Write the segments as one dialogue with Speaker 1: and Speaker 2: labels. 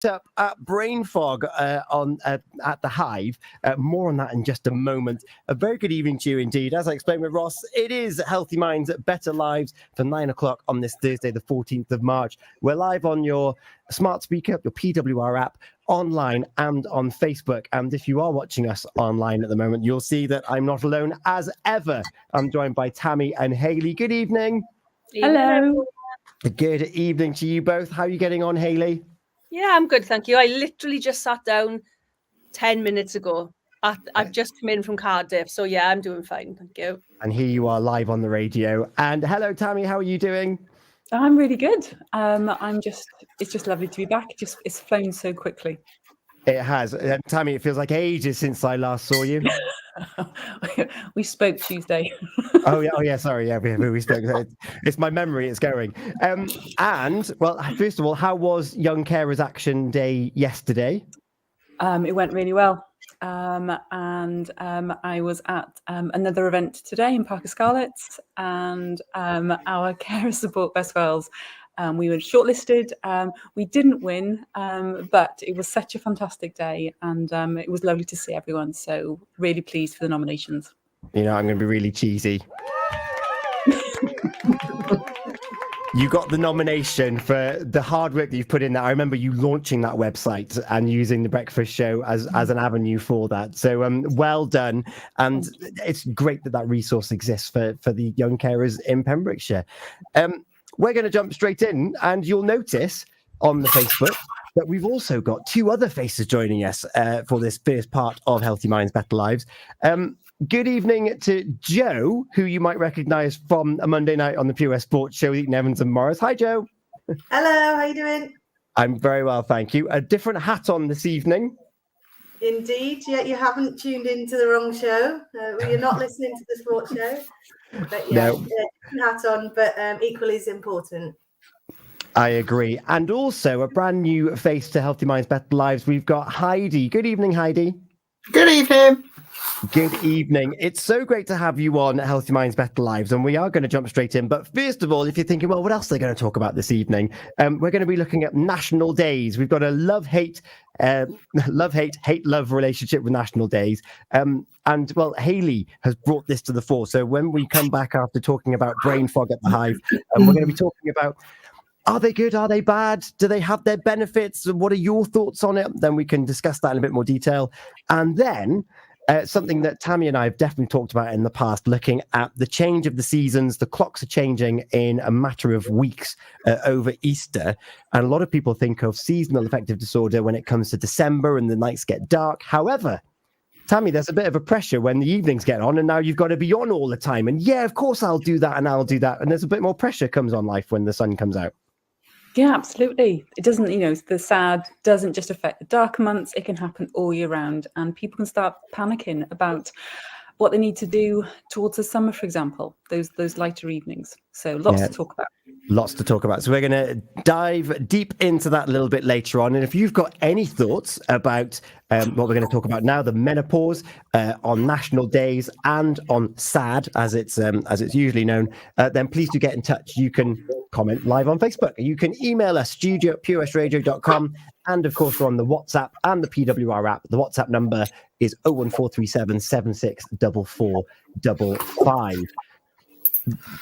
Speaker 1: up at brain fog at the Hive. More on that in just a moment. A very good evening to you indeed. As I explained with Ross, it is Healthy Minds, Better Lives for 9 o'clock on this Thursday, the 14th of March. We're live on your smart speaker, your PWR app, online and on Facebook. And if you are watching us online at the moment, you'll see that I'm not alone as ever. I'm joined by Tammy and Hayley. Good evening.
Speaker 2: Hello.
Speaker 1: Good evening to you both. How are you getting on, Hayley?
Speaker 2: Yeah, I'm good, thank you. I literally just sat down 10 minutes ago. I've just come in from Cardiff, so yeah, I'm doing fine, thank you.
Speaker 1: And here you are live on the radio. And hello, Tammy, how are you doing?
Speaker 3: I'm really good. It's just lovely to be back. It's flown so quickly.
Speaker 1: It has. Tammy, it feels like ages since I last saw you.
Speaker 3: We spoke Tuesday.
Speaker 1: Oh yeah, sorry, yeah, we spoke. It's my memory, it's going. And well, first of all, how was Young Carers Action Day yesterday?
Speaker 3: It went really well. I was at another event today in Park of Scarlets, and our Carer Support West Wales. We were shortlisted. We didn't win, but it was such a fantastic day, and it was lovely to see everyone. So really pleased for the nominations.
Speaker 1: You know, I'm going to be really cheesy. You got the nomination for the hard work that you've put in there. I remember you launching that website and using the breakfast show as an avenue for that. So well done. And it's great that resource exists for the young carers in Pembrokeshire. We're going to jump straight in, and you'll notice on the Facebook that we've also got two other faces joining us for this first part of Healthy Minds, Better Lives. Good evening to Jo, who you might recognise from a Monday night on the Pure West Sports Show with Eaton Evans and Morris. Hi, Jo.
Speaker 4: Hello, how you doing?
Speaker 1: I'm very well, thank you. A different hat on this evening.
Speaker 4: Indeed, yeah, you haven't tuned into the wrong show. You're not listening to the sports show. But yeah,
Speaker 1: No.
Speaker 4: Hat on, but equally as important.
Speaker 1: I agree. And also a brand new face to Healthy Minds, Better Lives. We've got Heidi. Good evening, Heidi.
Speaker 5: Good evening.
Speaker 1: Good evening. It's so great to have you on Healthy Minds, Better Lives, and we are going to jump straight in. But first of all, if you're thinking, well, what else are they going to talk about this evening? We're going to be looking at National Days. We've got a love-hate relationship with National Days. And, well, Hayley has brought this to the fore. So when we come back after talking about brain fog at the Hive, we're going to be talking about, are they good? Are they bad? Do they have their benefits? What are your thoughts on it? Then we can discuss that in a bit more detail. And then something that Tammy and I have definitely talked about in the past, looking at the change of the seasons. The clocks are changing in a matter of weeks over Easter. And a lot of people think of seasonal affective disorder when it comes to December and the nights get dark. However, Tammy, there's a bit of a pressure when the evenings get on and now you've got to be on all the time. And yeah, of course I'll do that and I'll do that. And there's a bit more pressure comes on life when the sun comes out.
Speaker 3: Yeah, absolutely. It doesn't, the SAD doesn't just affect the darker months. It can happen all year round, and people can start panicking about what they need to do towards the summer, for example, those lighter evenings. So lots to talk about.
Speaker 1: Lots to talk about. So we're going to dive deep into that a little bit later on. And if you've got any thoughts about what we're going to talk about now, the menopause on National Days and on SAD, as it's usually known, then please do get in touch. You can comment live on Facebook. You can email us, studio@purewestradio.com. And of course, we're on the WhatsApp and the PWR app. The WhatsApp number is 01437 764455.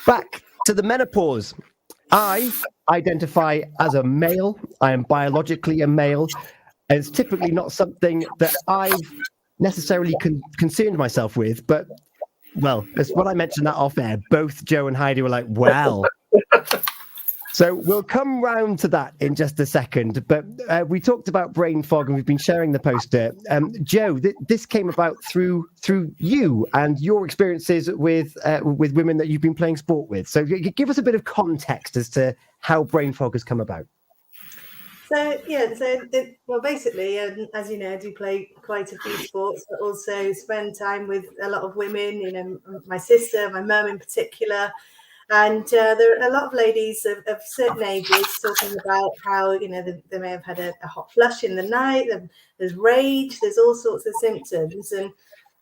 Speaker 1: Back to the menopause. I identify as a male. I am biologically a male. And it's typically not something that I've necessarily concerned myself with. But, well, as when I mentioned that off air, both Jo and Heidi were like, well. So we'll come round to that in just a second. But we talked about brain fog and we've been sharing the poster. Jo, this came about through you and your experiences with women that you've been playing sport with. So give us a bit of context as to how brain fog has come about.
Speaker 4: So basically, as you know, I do play quite a few sports, but also spend time with a lot of women, my sister, my mum in particular. And there are a lot of ladies of certain ages talking about how, they may have had a hot flush in the night, there's rage, there's all sorts of symptoms. And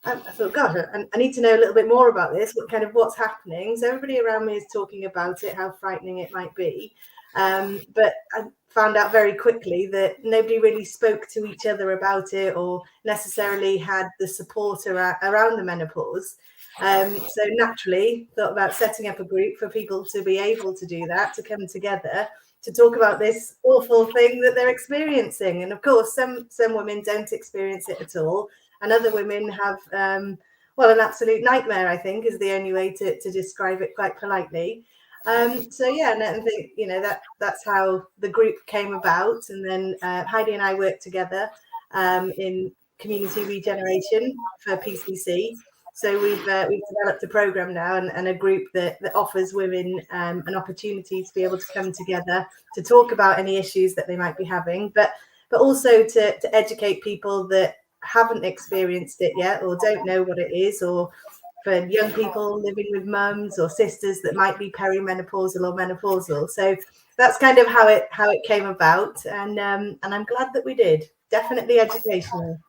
Speaker 4: I thought, God, I need to know a little bit more about this, what's happening. So everybody around me is talking about it, how frightening it might be. But I found out very quickly that nobody really spoke to each other about it or necessarily had the support around the menopause. So naturally thought about setting up a group for people to be able to do that, to come together to talk about this awful thing that they're experiencing. And of course, some women don't experience it at all, and other women have an absolute nightmare, I think, is the only way to describe it quite politely. So yeah, and I think, you know, that's how the group came about. And then Heidi and I worked together in community regeneration for PCC. So we've developed a program now and a group that offers women an opportunity to be able to come together to talk about any issues that they might be having, but also to educate people that haven't experienced it yet or don't know what it is, or for young people living with mums or sisters that might be perimenopausal or menopausal. So that's kind of how it came about, and I'm glad that we did. Definitely educational.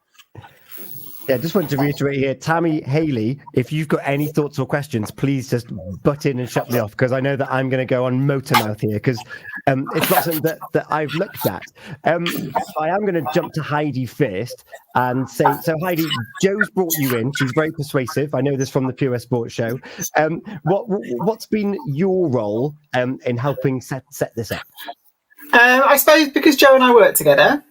Speaker 1: Yeah, just wanted to reiterate here, Tammy, Hayley, if you've got any thoughts or questions, please just butt in and shut me off, because I know that I'm going to go on motor mouth here, because it's not something that I've looked at. I am going to jump to Heidi first and say, so Heidi, Jo's brought you in. She's very persuasive. I know this from the Pure Sports show. What's been your role in helping set this up?
Speaker 5: I suppose because Jo and I work together,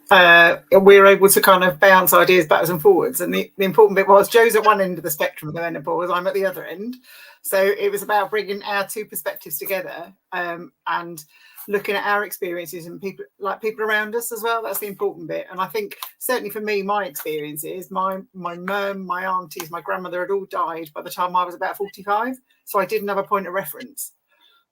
Speaker 5: we were able to kind of bounce ideas backwards and forwards. And the important bit was Jo's at one end of the spectrum of the menopause, I'm at the other end. So it was about bringing our two perspectives together and looking at our experiences and people around us as well. That's the important bit. And I think certainly for me, my experiences, my mum, my aunties, my grandmother had all died by the time I was about 45. So I didn't have a point of reference.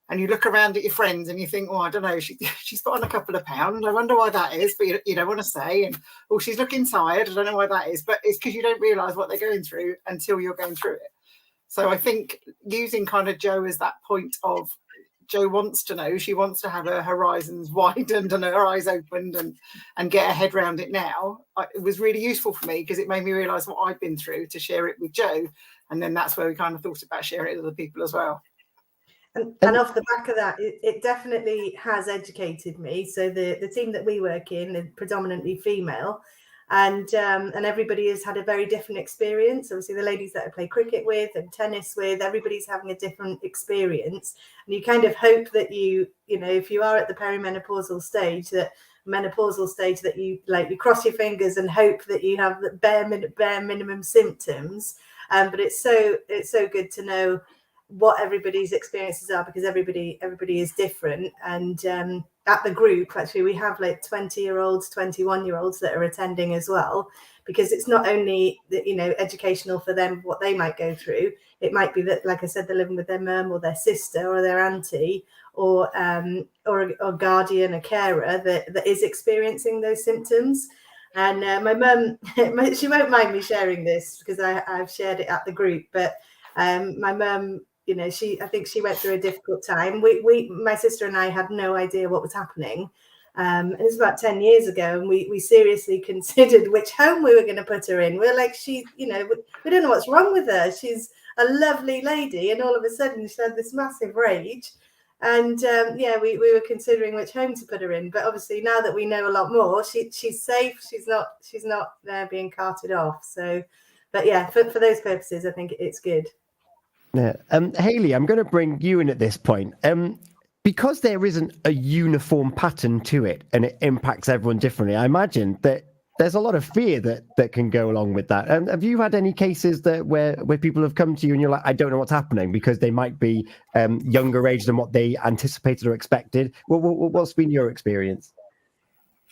Speaker 5: And you look around at your friends and you think, oh, I don't know, she's put on a couple of pounds. I wonder why that is, but you don't want to say. And, oh, she's looking tired. I don't know why that is. But it's because you don't realise what they're going through until you're going through it. So I think using kind of Jo as that point of, Jo wants to know, she wants to have her horizons widened and her eyes opened and get her head around it now. It was really useful for me because it made me realise what I've been through to share it with Jo. And then that's where we kind of thought about sharing it with other people as well.
Speaker 4: And off the back of that, it definitely has educated me. So the team that we work in is predominantly female, and everybody has had a very different experience. Obviously, the ladies that I play cricket with and tennis with, everybody's having a different experience. And you kind of hope that you know, if you are at the perimenopausal stage, that you cross your fingers and hope that you have the bare minimum symptoms. But it's so good to know what everybody's experiences are, because everybody is different. And at the group, actually, we have like 20-year-olds, 21-year-olds that are attending as well, because it's not only that, you know, educational for them what they might go through. It might be that, like I said, they're living with their mum or their sister or their auntie or a guardian, a carer that is experiencing those symptoms. And my mum, she won't mind me sharing this because I've shared it at the group, but my mum, you know, I think she went through a difficult time. My sister and I had no idea what was happening. And it was about 10 years ago, and we seriously considered which home we were going to put her in. We're like, we don't know what's wrong with her. She's a lovely lady. And all of a sudden she had this massive rage. And we were considering which home to put her in. But obviously now that we know a lot more, she's safe. She's not being carted off. So, but yeah, for those purposes, I think it's good.
Speaker 1: Yeah. Hayley, I'm going to bring you in at this point. Because there isn't a uniform pattern to it and it impacts everyone differently, I imagine that there's a lot of fear that can go along with that. Have you had any cases where people have come to you and you're like, I don't know what's happening, because they might be younger age than what they anticipated or expected? What's been your experience?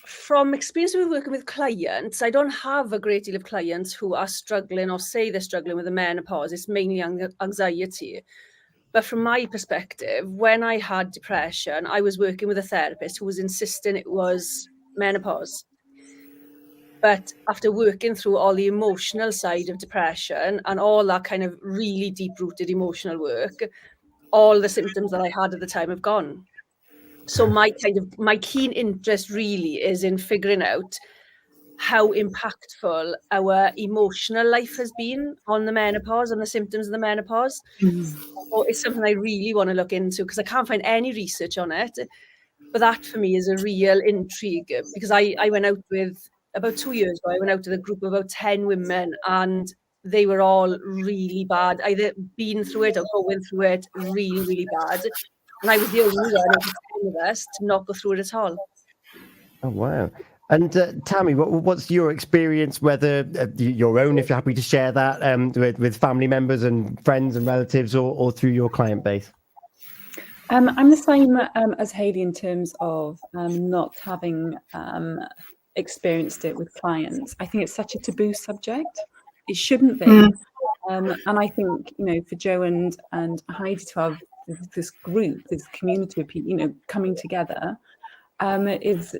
Speaker 2: From experience with working with clients, I don't have a great deal of clients who are struggling or say they're struggling with the menopause. It's mainly anxiety. But from my perspective, when I had depression, I was working with a therapist who was insisting it was menopause. But after working through all the emotional side of depression and all that kind of really deep-rooted emotional work, all the symptoms that I had at the time have gone. So my keen interest really is in figuring out how impactful our emotional life has been on the menopause and the symptoms of the menopause. So it's something I really want to look into, because I can't find any research on it. But that for me is a real intrigue, because I went out with, about 2 years ago, I went out with a group of about 10 women, and they were all really bad, either been through it or going through it really, really bad. And I was the only one of the 10 of us to not go through it at all.
Speaker 1: Oh, wow. And Tammy, what's your experience, whether your own, if you're happy to share that, with family members and friends and relatives, or through your client base?
Speaker 3: I'm the same as Hayley in terms of not having experienced it with clients. I think it's such a taboo subject. It shouldn't be. And I think, for Jo and Heidi to have this group, this community of people, coming together, is,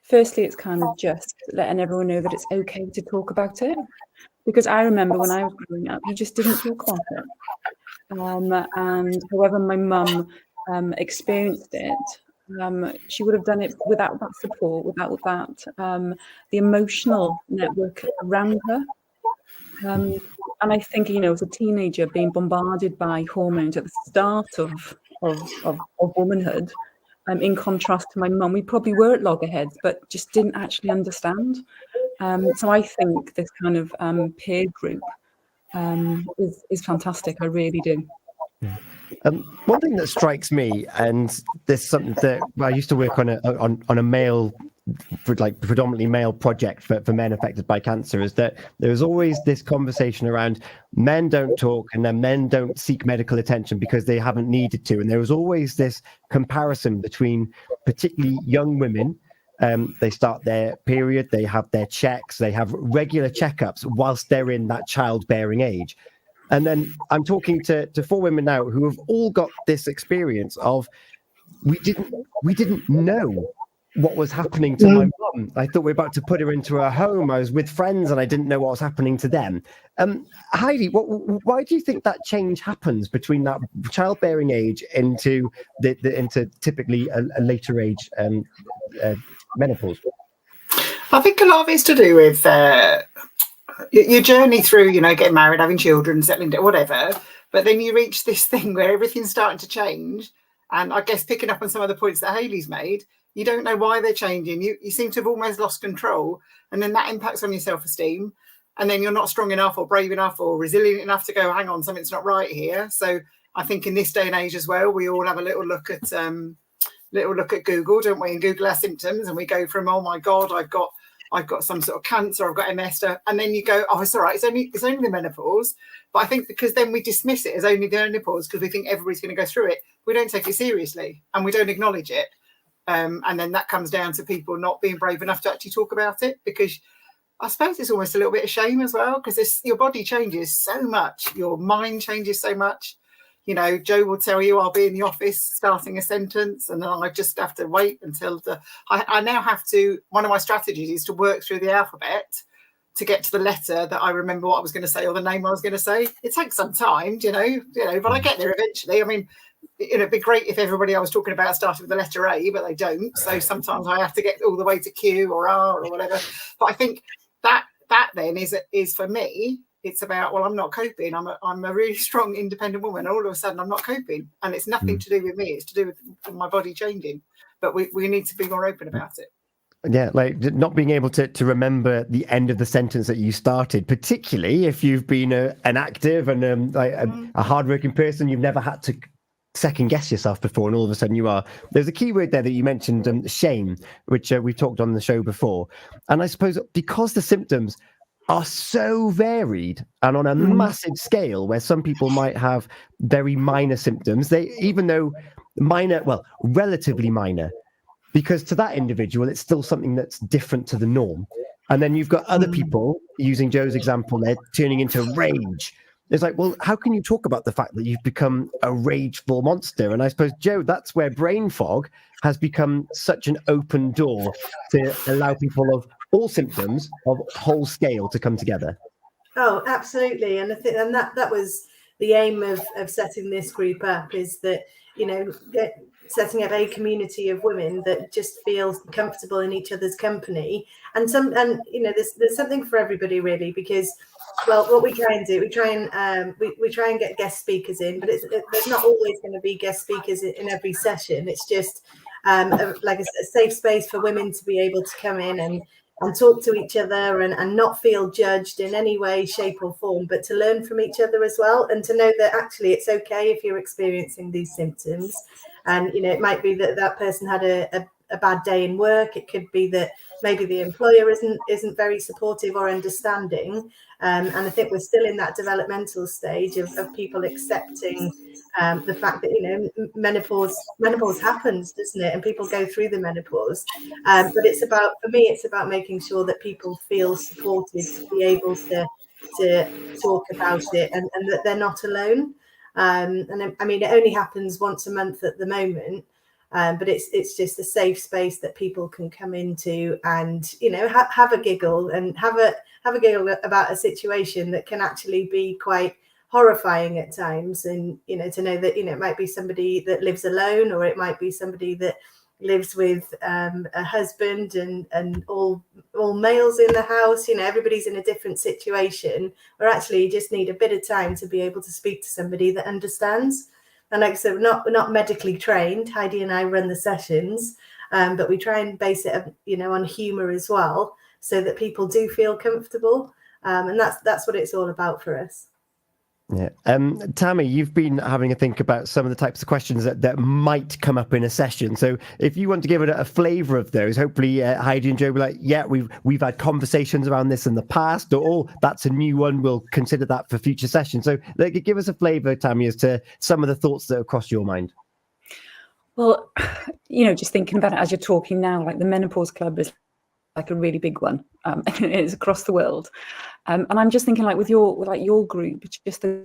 Speaker 3: firstly, it's kind of just letting everyone know that it's okay to talk about it. Because I remember when I was growing up, you just didn't talk about it. And however my mum experienced it, she would have done it without that support, without that, the emotional network around her. And I think, as a teenager, being bombarded by hormones at the start of womanhood, in contrast to my mum, we probably were at loggerheads, but just didn't actually understand. So I think this kind of peer group is fantastic. I really do.
Speaker 1: One thing that strikes me, and there's something that I used to work on a male, like predominantly male project for men affected by cancer, is that there's always this conversation around men don't talk, and then men don't seek medical attention because they haven't needed to. And there was always this comparison between particularly young women. They start their period, they have their checks, they have regular checkups whilst they're in that childbearing age. And then I'm talking to 4 women now who have all got this experience of, we didn't know what was happening to my mum. I thought we were about to put her into a home. I was with friends and I didn't know what was happening to them. Heidi, why do you think that change happens between that childbearing age into typically a later age menopause?
Speaker 5: I think a lot of it's to do with your journey through, getting married, having children, settling down, whatever. But then you reach this thing where everything's starting to change. And I guess picking up on some of the points that Hayley's made, you don't know why they're changing. You seem to have almost lost control. And then that impacts on your self-esteem. And then you're not strong enough or brave enough or resilient enough to go, hang on, something's not right here. So I think in this day and age as well, we all have a little look at Google, don't we? And Google our symptoms, and we go from, oh my God, I've got some sort of cancer, I've got MS, and then you go, oh, it's all right, it's only the menopause. But I think because then we dismiss it as only the menopause because we think everybody's going to go through it, we don't take it seriously and we don't acknowledge it. And then that comes down to people not being brave enough to actually talk about it, because I suppose it's almost a little bit of shame as well, because your body changes so much, your mind changes so much. Jo will tell you, I'll be in the office starting a sentence, and then I just have to wait until I now have to, one of my strategies is to work through the alphabet to get to the letter that I remember what I was going to say or the name I was going to say. It takes some time, but I get there eventually. I mean, it'd be great if everybody I was talking about started with the letter A, but they don't. So sometimes I have to get all the way to Q or R or whatever. But I think that then is for me, it's about, well, I'm not coping. I'm a really strong, independent woman. All of a sudden, I'm not coping. And it's nothing to do with me. It's to do with my body changing. But we need to be more open about it.
Speaker 1: Yeah, like not being able to remember the end of the sentence that you started, particularly if you've been an active and a hardworking person, you've never had to second guess yourself before, and all of a sudden you are. There's a key word there that you mentioned, shame, which we've talked on the show before. And I suppose because the symptoms are so varied and on a massive scale, where some people might have very minor symptoms, even though relatively minor, because to that individual, it's still something that's different to the norm. And then you've got other people, using Jo's example, they're turning into rage. It's like, well, how can you talk about the fact that you've become a rageful monster? And I suppose, Jo, that's where brain fog has become such an open door to allow people of all symptoms of whole scale to come together.
Speaker 4: Oh, absolutely. And I think that was the aim of setting this group up, is that, setting up a community of women that just feel comfortable in each other's company, and there's something for everybody, really, because, well, what we try and do, we try and get guest speakers in, but there's not always going to be guest speakers in every session. It's just like a safe space for women to be able to come in and talk to each other and not feel judged in any way, shape or form, but to learn from each other as well, and to know that actually it's okay if you're experiencing these symptoms. And, you know, it might be that that person had a bad day in work. It could be that maybe the employer isn't very supportive or understanding. And I think we're still in that developmental stage of people accepting the fact that, you know, menopause happens, doesn't it? And people go through the menopause. But it's about, for me, it's about making sure that people feel supported to be able to talk about it, and that they're not alone. And I mean, it only happens once a month at the moment. But it's just a safe space that people can come into and, you know, have a giggle and have a giggle about a situation that can actually be quite horrifying at times. And, you know, to know that, you know, it might be somebody that lives alone, or it might be somebody that lives with a husband and all males in the house. You know, everybody's in a different situation, where actually you just need a bit of time to be able to speak to somebody that understands. And like I said, we're not medically trained. Heidi and I run the sessions, but we try and base it, you know, on humour as well, so that people do feel comfortable. And that's what it's all about for us.
Speaker 1: Yeah. Tammy, you've been having a think about some of the types of questions that might come up in a session. So if you want to give it a flavour of those, hopefully Heidi and Jo will be like, yeah, we've had conversations around this in the past, or oh, that's a new one, we'll consider that for future sessions. So give us a flavour, Tammy, as to some of the thoughts that have crossed your mind.
Speaker 3: Well, you know, just thinking about it as you're talking now, like the Menopause Club is like a really big one. It's across the world. And I'm just thinking, like with your group, just the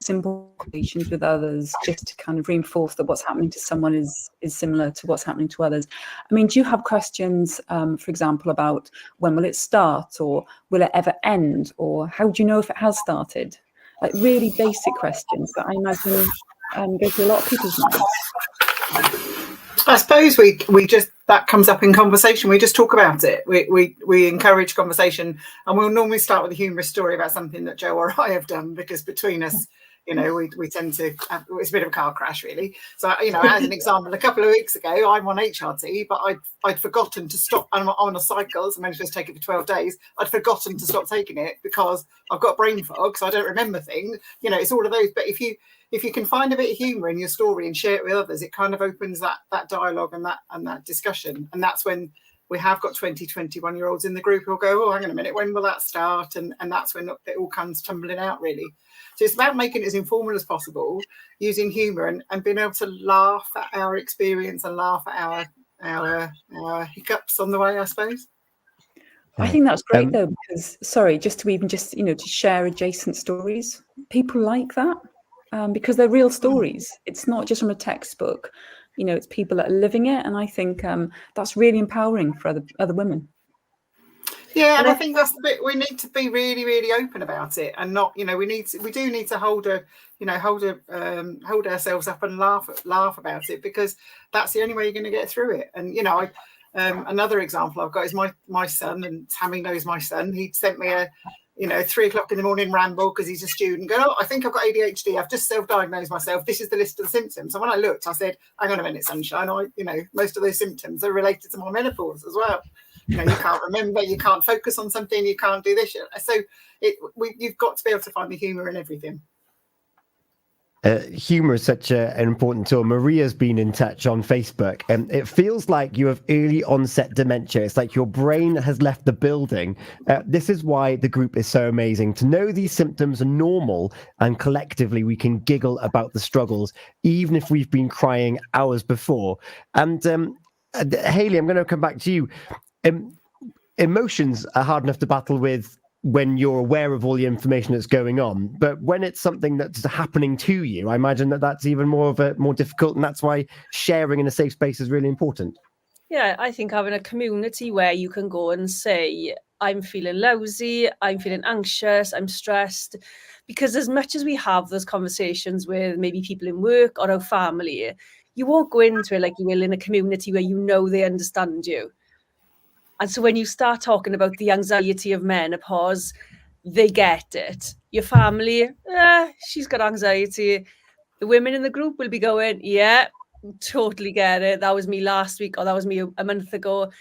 Speaker 3: simple conversations with others, just to kind of reinforce that what's happening to someone is similar to what's happening to others. I mean, do you have questions, for example, about when will it start, or will it ever end, or how do you know if it has started? Like really basic questions that I imagine go through a lot of people's minds.
Speaker 5: I suppose we just, that comes up in conversation. We just talk about it. We encourage conversation, and we'll normally start with a humorous story about something that Jo or I have done, because between us, you know, we tend to have, it's a bit of a car crash really. So, you know, as an example, a couple of weeks ago, I'm on HRT, but I'd forgotten to stop. I'm on a cycle, so I'm supposed to take it for 12 days. I'd forgotten to stop taking it because I've got brain fog, so I don't remember things. You know, it's all of those. But if you can find a bit of humour in your story and share it with others, it kind of opens that dialogue and that discussion. And that's when we have got 20, 21-year-olds in the group who'll go, oh, hang on a minute, when will that start? And that's when it all comes tumbling out, really. So it's about making it as informal as possible, using humour and being able to laugh at our experience and laugh at our hiccups on the way, I suppose.
Speaker 3: I think that's great though, because to share adjacent stories. People like that because they're real stories. It's not just from a textbook. You know, it's people that are living it, and I think that's really empowering for other women.
Speaker 5: Yeah, and I think that's the bit we need to be really, really open about it, and not, you know, we do need to hold ourselves up and laugh about it, because that's the only way you're going to get through it. And you know, another example I've got is my son, and Tammy knows my son. He sent me a 3 o'clock in the morning ramble because he's a student. Go, oh, I think I've got ADHD. I've just self-diagnosed myself. This is the list of the symptoms. And when I looked, I said, hang on a minute, sunshine. Most of those symptoms are related to my menopause as well. You know, you can't remember, you can't focus on something, you can't do this. So you've got to be able to find the humour in everything.
Speaker 1: Humour is such an important tool. Maria's been in touch on Facebook, and it feels like you have early onset dementia. It's like your brain has left the building. This is why the group is so amazing. To know these symptoms are normal, and collectively we can giggle about the struggles, even if we've been crying hours before. And Hayley, I'm going to come back to you. Emotions are hard enough to battle with when you're aware of all the information that's going on, but when it's something that's happening to you, I imagine that's even more difficult, and that's why sharing in a safe space is really important.
Speaker 2: Yeah, I think having a community where you can go and say, I'm feeling lousy, I'm feeling anxious, I'm stressed, because as much as we have those conversations with maybe people in work or our family, you won't go into it like you will in a community where you know they understand you. And so when you start talking about the anxiety of menopause, they get it. Your family, she's got anxiety. The women in the group will be going, yeah, totally get it. That was me last week, or that was me a month ago.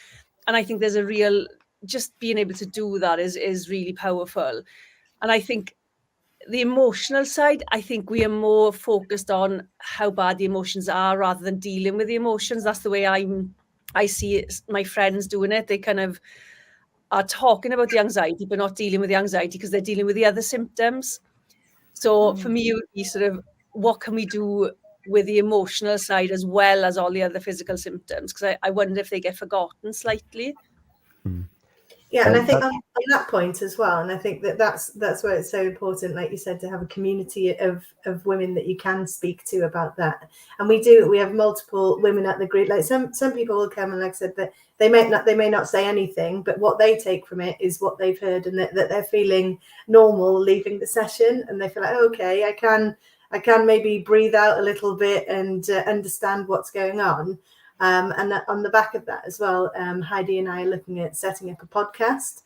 Speaker 2: And I think there's a real, just being able to do that is really powerful. And I think the emotional side, I think we are more focused on how bad the emotions are rather than dealing with the emotions. That's the way I see it, my friends doing it. They kind of are talking about the anxiety, but not dealing with the anxiety because they're dealing with the other symptoms. So for me, it would be sort of, what can we do with the emotional side as well as all the other physical symptoms? Because I wonder if they get forgotten slightly.
Speaker 4: Yeah, and I think on that point as well, and I think that's where it's so important, like you said, to have a community of women that you can speak to about that. And we have multiple women at the group. Like some people will come and, like I said, that they may not say anything, but what they take from it is what they've heard, and that they're feeling normal leaving the session, and they feel like, oh, okay, I can maybe breathe out a little bit and understand what's going on. And on the back of that as well, Heidi and I are looking at setting up a podcast,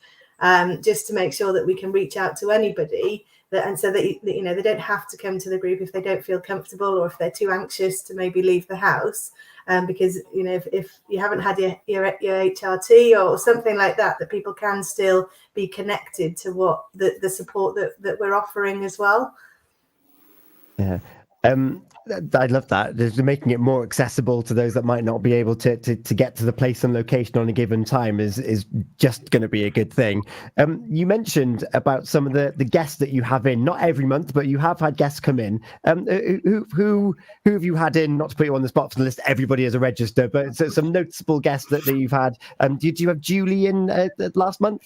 Speaker 4: just to make sure that we can reach out to anybody, and so that you know, they don't have to come to the group if they don't feel comfortable, or if they're too anxious to maybe leave the house. Because, you know, if you haven't had your HRT or something like that, that people can still be connected to what the support that we're offering as well.
Speaker 1: Yeah. I love that. They're making it more accessible to those that might not be able to get to the place and location on a given time is just going to be a good thing. You mentioned about some of the guests that you have in, not every month, but you have had guests come in. Who have you had in, not to put you on the spot for the list, everybody as a register, but some noticeable guests that you've had. Did you have Julie in last month?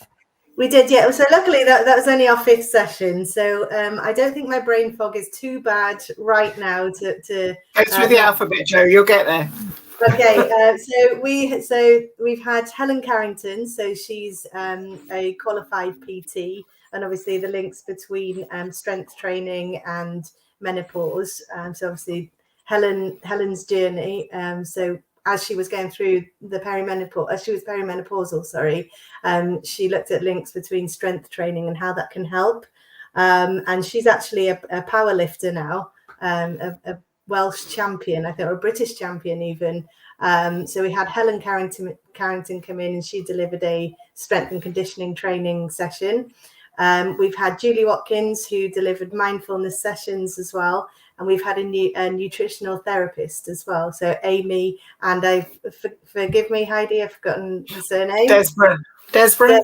Speaker 4: We did, yeah. So luckily that was only our 5th session. So I don't think my brain fog is too bad right now to
Speaker 5: go through the alphabet, Jo. You'll get there.
Speaker 4: Okay, so we've had Helen Carrington. So she's a qualified PT, and obviously the links between strength training and menopause. So obviously Helen's journey. So as she was going through the perimenopausal, she looked at links between strength training and how that can help. And she's actually a power lifter now, a Welsh champion, I think, or a British champion even. So we had Helen Carrington come in, and she delivered a strength and conditioning training session. We've had Julie Watkins, who delivered mindfulness sessions as well. And we've had a nutritional therapist as well. So Amy, and forgive me, Heidi, I've forgotten the surname.
Speaker 5: Desborough.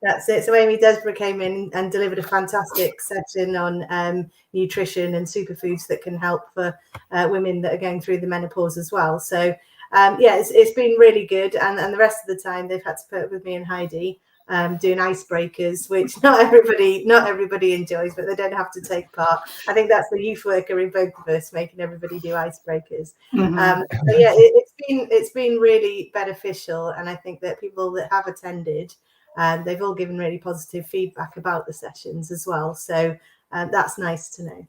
Speaker 4: That's it. So Amy Desborough came in and delivered a fantastic session on nutrition and superfoods that can help for women that are going through the menopause as well. So it's been really good. And the rest of the time they've had to put up with me and Heidi doing icebreakers, which not everybody enjoys, but they don't have to take part. I think that's the youth worker in both of us, making everybody do icebreakers. It's been really beneficial, and I think that people that have attended, they've all given really positive feedback about the sessions as well. So that's nice to know.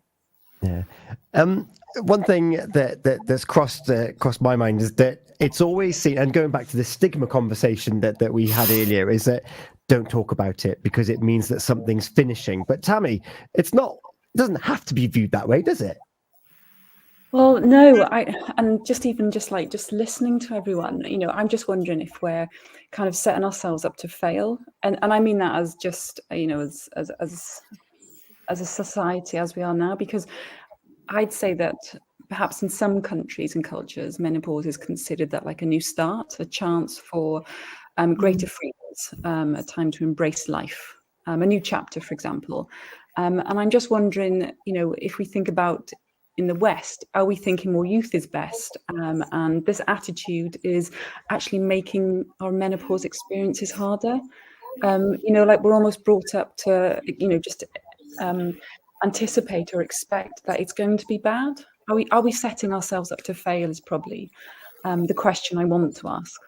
Speaker 1: Yeah. One thing that's crossed my mind is that it's always seen, and going back to the stigma conversation that we had earlier, is that don't talk about it because it means that something's finishing. But Tammy, it doesn't have to be viewed that way, does it?
Speaker 3: Well, no, just listening to everyone, you know, I'm just wondering if we're kind of setting ourselves up to fail. And I mean that as just, you know, as a society as we are now, because I'd say that perhaps in some countries and cultures, menopause is considered that like a new start, a chance for greater freedoms, a time to embrace life, a new chapter, for example. And I'm just wondering, you know, if we think about in the West, are we thinking more youth is best? And this attitude is actually making our menopause experiences harder. You know, like we're almost brought up to, you know, just anticipate or expect that it's going to be bad. Are we setting ourselves up to fail is probably the question I want to ask.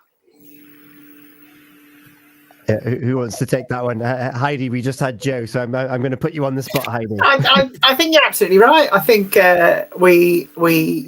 Speaker 1: Yeah, who wants to take that one? Heidi, we just had Jo, so I'm going to put you on the spot, Heidi.
Speaker 5: I think you're absolutely right. I think we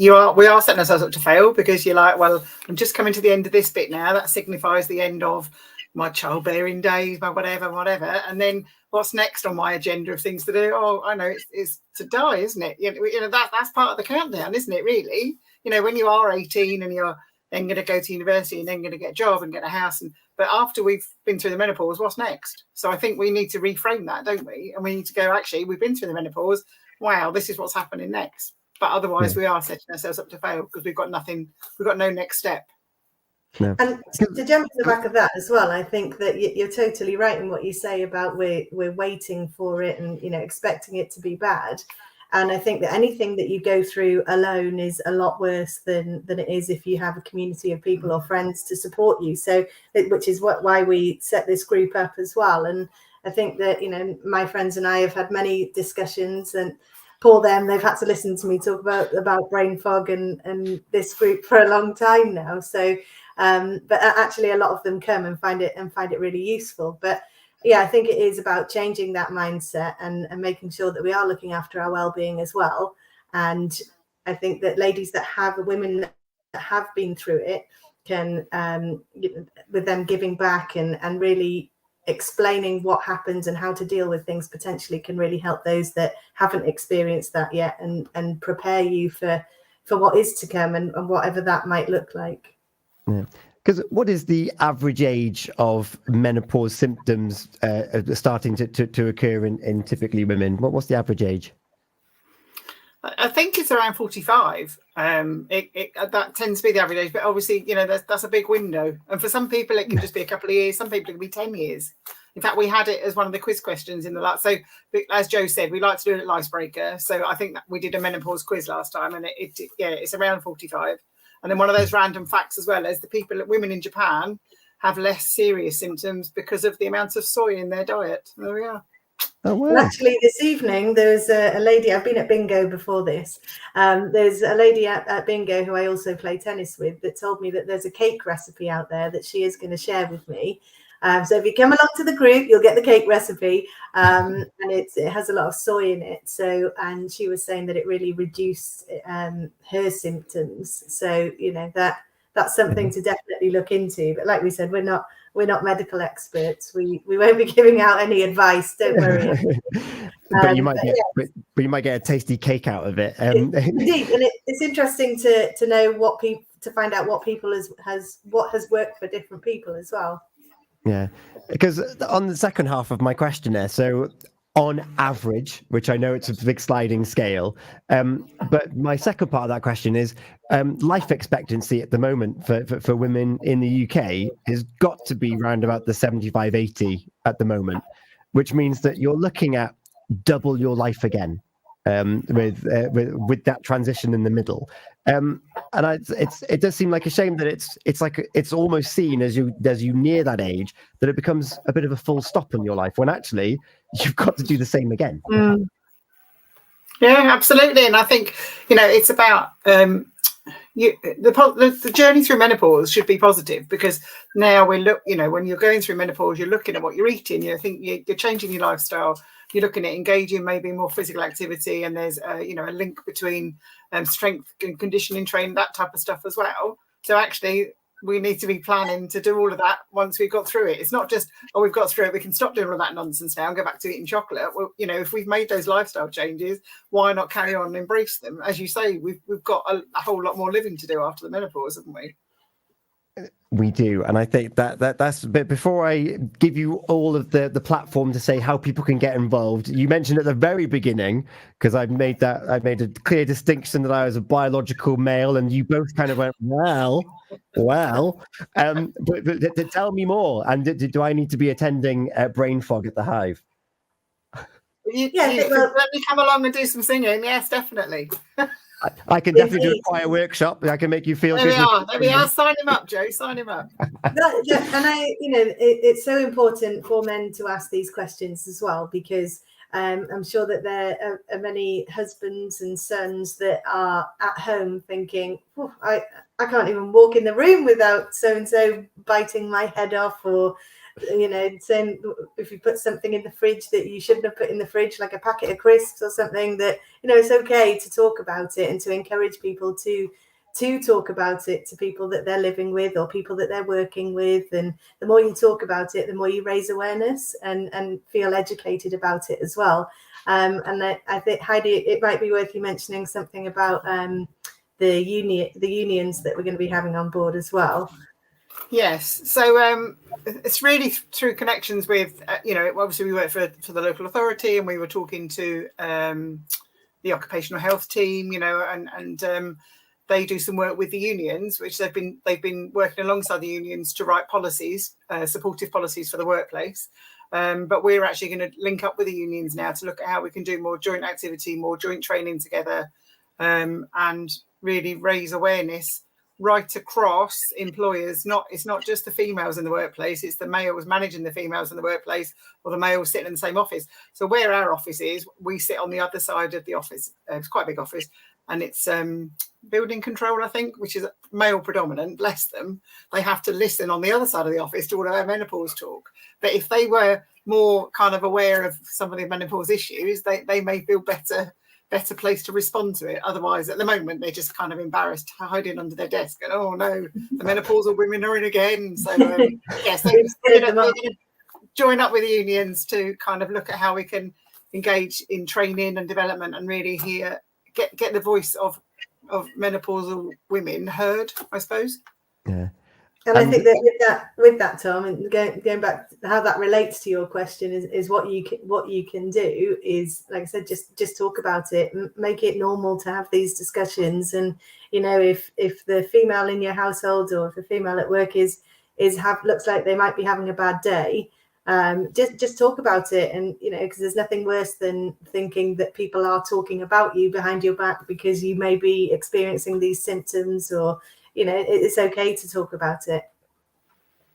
Speaker 5: are setting ourselves up to fail, because you're like, well, I'm just coming to the end of this bit now. That signifies the end of my childbearing days, my whatever. And then what's next on my agenda of things to do? Oh, I know, it's to die, isn't it? You know that's part of the countdown, isn't it? Really, when you are 18 and you're then going to go to university and then going to get a job and get a house, but after we've been through the menopause, what's next? So I think we need to reframe that, don't we? And we need to go, actually, we've been through the menopause. Wow, this is what's happening next. But otherwise, we are setting ourselves up to fail because we've got no next step.
Speaker 1: No.
Speaker 4: And to jump in the back of that as well, I think that you're totally right in what you say about we're waiting for it and expecting it to be bad. And I think that anything that you go through alone is a lot worse than it is if you have a community of people or friends to support you. So, which is why we set this group up as well. And I think that my friends and I have had many discussions, and poor them, they've had to listen to me talk about brain fog and this group for a long time now. So. But actually, a lot of them come and find it really useful. But yeah, I think it is about changing that mindset and making sure that we are looking after our well-being as well. And I think that women that have been through it can, with them giving back and really explaining what happens and how to deal with things, potentially can really help those that haven't experienced that yet and prepare you for what is to come and whatever that might look like.
Speaker 1: Yeah. Because what is the average age of menopause symptoms starting to occur in typically women? What's the average age?
Speaker 5: I think it's around 45. That tends to be the average age, but obviously, that's a big window. And for some people, it can just be a couple of years. Some people it can be 10 years. In fact, we had it as one of the quiz questions in the last. So, as Jo said, we like to do it at Icebreaker. So I think that we did a menopause quiz last time, and it's around 45. And then one of those random facts as well is women in Japan have less serious symptoms because of the amount of soy in their diet. There we are.
Speaker 1: Oh, wow.
Speaker 4: And actually, this evening, there was a lady, I've been at bingo before this. There's a lady at bingo who I also play tennis with that told me that there's a cake recipe out there that she is going to share with me. So if you come along to the group, you'll get the cake recipe, and it has a lot of soy in it. So, and she was saying that it really reduced her symptoms. So that's something to definitely look into. But like we said, we're not medical experts. We won't be giving out any advice. Don't worry.
Speaker 1: But you might get a tasty cake out of it.
Speaker 4: Indeed, and it's interesting to know to find out what has worked for different people as well.
Speaker 1: Yeah, because on the second half of my questionnaire, so on average, which I know it's a big sliding scale, but my second part of that question is life expectancy at the moment for women in the UK has got to be around about the 75, 80 at the moment, which means that you're looking at double your life again with that transition in the middle. And it does seem like a shame that it's almost seen as you near that age that it becomes a bit of a full stop in your life when actually you've got to do the same again.
Speaker 5: Yeah, absolutely. And I think it's about the journey through menopause should be positive, because now when you're going through menopause, you're looking at what you're eating. You're changing your lifestyle. You're looking at engaging maybe more physical activity, and there's a link between strength and conditioning training, that type of stuff as well. So actually, we need to be planning to do all of that once we've got through it. It's not just, we've got through it, we can stop doing all that nonsense now and go back to eating chocolate. Well, if we've made those lifestyle changes, why not carry on and embrace them? As you say, we've got a whole lot more living to do after the menopause, haven't we?
Speaker 1: We do, and I think that's. But before I give you all of the platform to say how people can get involved, you mentioned at the very beginning, because I've made a clear distinction that I was a biological male, and you both kind of went well. But tell me more. And do I need to be attending brain fog at the Hive?
Speaker 5: You let me come along and do some singing. Yes, definitely.
Speaker 1: I can definitely do a choir workshop. I can make you feel good.
Speaker 5: There we are. Sign him up, Jo. Sign him up.
Speaker 4: And it's so important for men to ask these questions as well, because I'm sure that there are many husbands and sons that are at home thinking, I can't even walk in the room without so-and-so biting my head off, or saying if you put something in the fridge that you shouldn't have put in the fridge, like a packet of crisps or something, that it's okay to talk about it and to encourage people to talk about it to people that they're living with or people that they're working with. And the more you talk about it, the more you raise awareness and feel educated about it as well. And I think, Heidi, it might be worth you mentioning something about the unions that we're going to be having on board as well.
Speaker 5: Yes, so it's really through connections with, obviously we work for the local authority, and we were talking to the occupational health team, and they do some work with the unions, which they've been working alongside the unions to write policies, supportive policies for the workplace. But we're actually going to link up with the unions now to look at how we can do more joint activity, more joint training together, and really raise awareness right across employers. It's not just the females in the workplace, it's the males managing the females in the workplace, or the males sitting in the same office. So where our office is, we sit on the other side of the office. It's quite a big office, and it's building control, I think, which is male predominant. Bless them, they have to listen on the other side of the office to all of our menopause talk. But if they were more kind of aware of some of the menopause issues, they may feel better place to respond to it. Otherwise, at the moment, they're just kind of embarrassed, hiding under their desk, and oh no, the menopausal women are in again. So yes, we're going to join up with the unions to kind of look at how we can engage in training and development, and really get the voice of menopausal women heard, I suppose.
Speaker 4: Yeah. And I think that with that, Tom, and going back to how that relates to your question is what you can do is, like I said, just talk about it, make it normal to have these discussions. And if the female in your household, or if the female at work looks like they might be having a bad day, just talk about it. And because there's nothing worse than thinking that people are talking about you behind your back because you may be experiencing these symptoms, or it's okay to talk about it.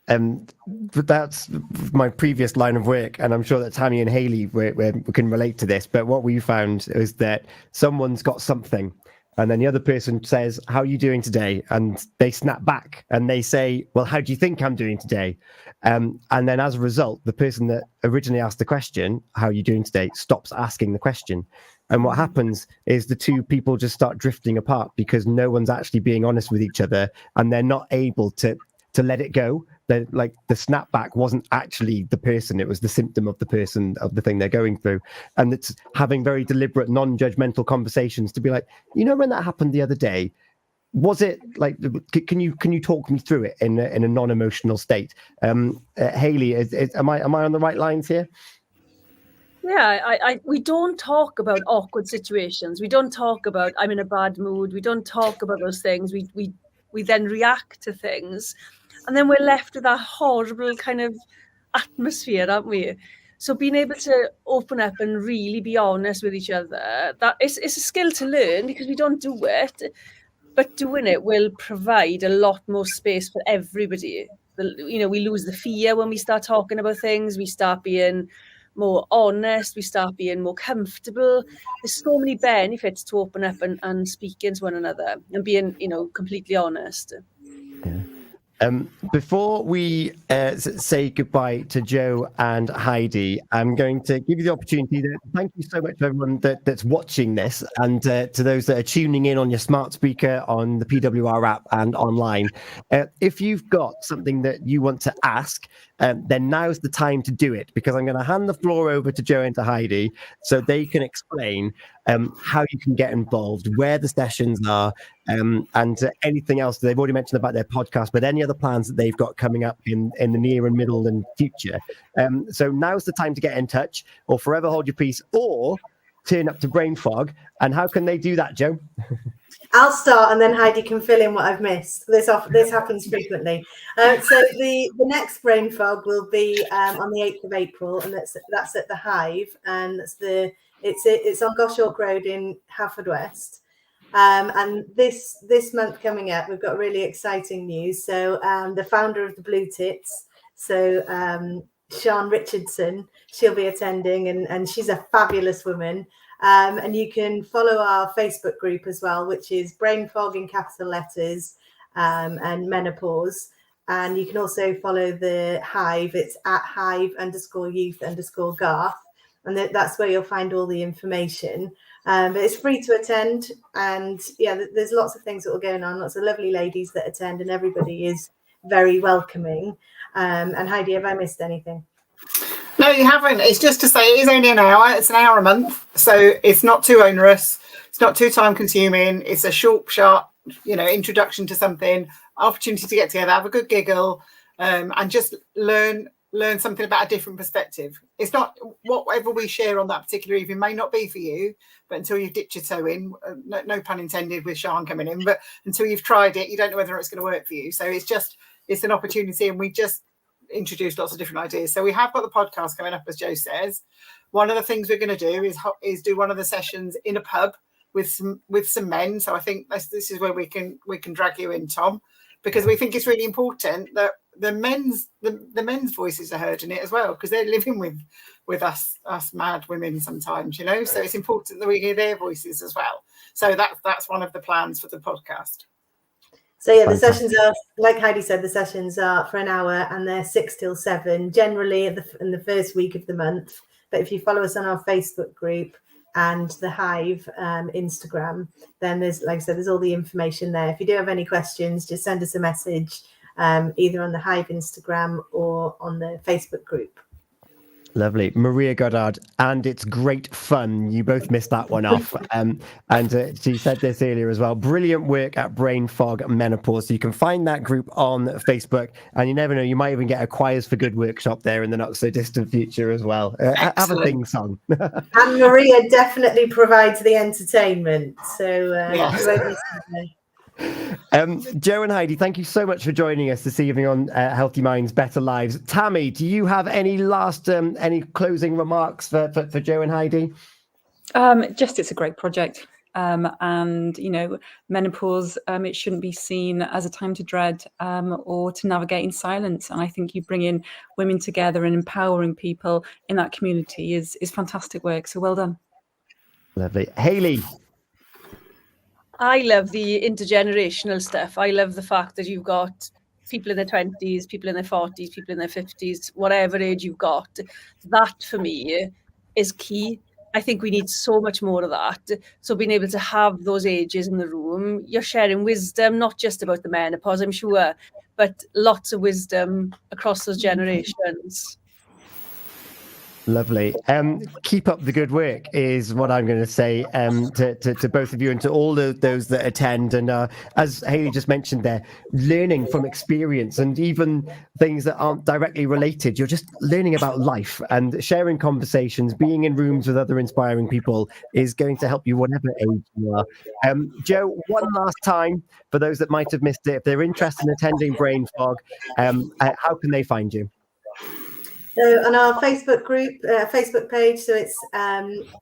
Speaker 1: But that's my previous line of work, and I'm sure that Tammy and Hayley we can relate to this. But what we found is that someone's got something, and then the other person says, "How are you doing today?" And they snap back and they say, "Well, how do you think I'm doing today?" And then as a result, the person that originally asked the question, "How are you doing today?" stops asking the question. And what happens is the two people just start drifting apart because no one's actually being honest with each other, and they're not able to let it go. Like the snapback wasn't actually the person, it was the symptom of the person, of the thing they're going through. And it's having very deliberate, non-judgmental conversations to be like, when that happened the other day, was it like, can you talk me through it in a non-emotional state? Hayley, am I on the right lines here?
Speaker 2: Yeah, we don't talk about awkward situations. We don't talk about I'm in a bad mood. We don't talk about those things. We then react to things, and then we're left with that horrible kind of atmosphere, aren't we? So being able to open up and really be honest with each other, it's a skill to learn because we don't do it, but doing it will provide a lot more space for everybody. We lose the fear when we start talking about things. We start being more honest, we start being more comfortable. There's so many benefits to open up and speaking to one another and being, completely honest.
Speaker 1: Yeah. Before we say goodbye to Jo and Heidi, I'm going to give you the opportunity to thank you so much to everyone that's watching this, and to those that are tuning in on your smart speaker, on the PWR app and online. If you've got something that you want to ask, then now's the time to do it, because I'm going to hand the floor over to Jo and to Heidi so they can explain how you can get involved, where the sessions are, and anything else. They've already mentioned about their podcast, but any other plans that they've got coming up in the near and middle and future. So now's the time to get in touch, or forever hold your peace, or turn up to brain fog. And how can they do that, Jo?
Speaker 4: I'll start, and then Heidi can fill in what I've missed. This happens frequently. So the next brain fog will be on the 8th of April, and that's at the Hive, and it's on Goshawk Road in Haverfordwest. And this month coming up, we've got really exciting news. So the founder of the Blue Tits, Sian Richardson, she'll be attending, and she's a fabulous woman. And you can follow our Facebook group as well, which is Brain Fog in capital letters, and Menopause. And you can also follow the Hive. It's at Hive_youth_Garth. And that's where you'll find all the information. But it's free to attend. And yeah, there's lots of things that will go on, lots of lovely ladies that attend, and everybody is very welcoming. And Heidi, have I missed anything?
Speaker 5: No, you haven't. It's just to say it is only an hour. It's an hour a month. So it's not too onerous. It's not too time consuming. It's a short, sharp introduction to something, opportunity to get together, have a good giggle, and just learn something about a different perspective. It's not whatever we share on that particular evening may not be for you, but until you've dipped your toe in, no pun intended with Sian coming in, but until you've tried it, you don't know whether it's going to work for you. So it's an opportunity, and we just introduce lots of different ideas. So we have got the podcast coming up, as Jo says. One of the things we're going to do is do one of the sessions in a pub with some men. So I think this is where we can drag you in, Tom, because we think it's really important that the men's voices are heard in it as well, because they're living with us mad women sometimes, so it's important that we hear their voices as well. So that's one of the plans for the podcast.
Speaker 4: So yeah, the sessions are, like Heidi said, the sessions are for an hour, and they're 6 till 7, generally in the first week of the month. But if you follow us on our Facebook group and the Hive Instagram, then there's, like I said, there's all the information there. If you do have any questions, just send us a message, either on the Hive Instagram or on the Facebook group.
Speaker 1: Lovely. Maria Goddard, and it's great fun. You both missed that one off. And she said this earlier as well. Brilliant work at Brain Fog Menopause. So you can find that group on Facebook, and you never know, you might even get a Choirs for Good workshop there in the not so distant future as well. Have a thing song.
Speaker 4: And Maria definitely provides the entertainment. So
Speaker 5: Yes.
Speaker 4: you won't miss that.
Speaker 1: Jo and Heidi, thank you so much for joining us this evening on Healthy Minds, Better Lives. Tammy, do you have any last, any closing remarks for Jo and Heidi?
Speaker 3: Just, it's a great project. And, menopause, it shouldn't be seen as a time to dread or to navigate in silence. And I think you bringing women together and empowering people in that community is fantastic work. So well done.
Speaker 1: Lovely. Hayley.
Speaker 2: I love the intergenerational stuff. I love the fact that you've got people in their 20s, people in their 40s, people in their 50s, whatever age you've got. That, for me, is key. I think we need so much more of that. So being able to have those ages in the room, you're sharing wisdom, not just about the menopause, I'm sure, but lots of wisdom across those generations.
Speaker 1: Lovely. Keep up the good work is what I'm going to say to both of you and to all those that attend. And as Hayley just mentioned there, learning from experience and even things that aren't directly related. You're just learning about life, and sharing conversations, being in rooms with other inspiring people is going to help you whatever age you are. Jo, one last time for those that might have missed it, if they're interested in attending Brain Fog, how can they find you?
Speaker 4: So on our Facebook group, Facebook page, so it's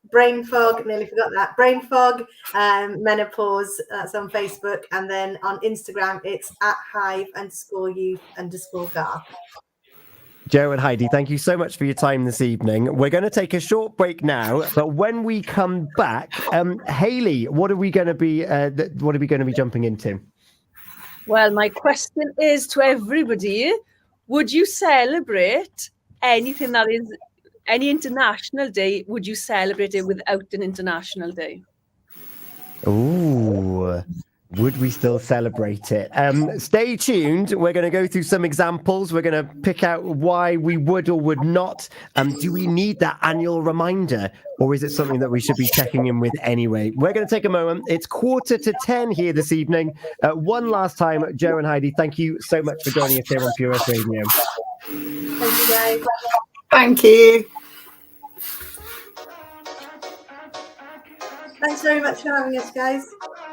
Speaker 4: Brain Fog, nearly forgot that, Brain Fog Menopause, that's on Facebook. And then on Instagram, it's at Hive_youth_gar.
Speaker 1: Jo and Heidi, thank you so much for your time this evening. We're going to take a short break now, but when we come back, Hayley, what are we going to be jumping into?
Speaker 2: Well, my question is to everybody, would you celebrate anything that is any international day? Would you celebrate it without an international day?
Speaker 1: Ooh, would we still celebrate it? Stay tuned. We're going to go through some examples. We're going to pick out why we would or would not. Do we need that annual reminder, or is it something that we should be checking in with anyway? We're going to take a moment. It's 9:45 here this evening. One last time, Jo and Heidi, thank you so much for joining us here on Pure Earth Radio.
Speaker 4: Thank you, guys.
Speaker 5: Thank you.
Speaker 4: Thanks very much for having us, guys.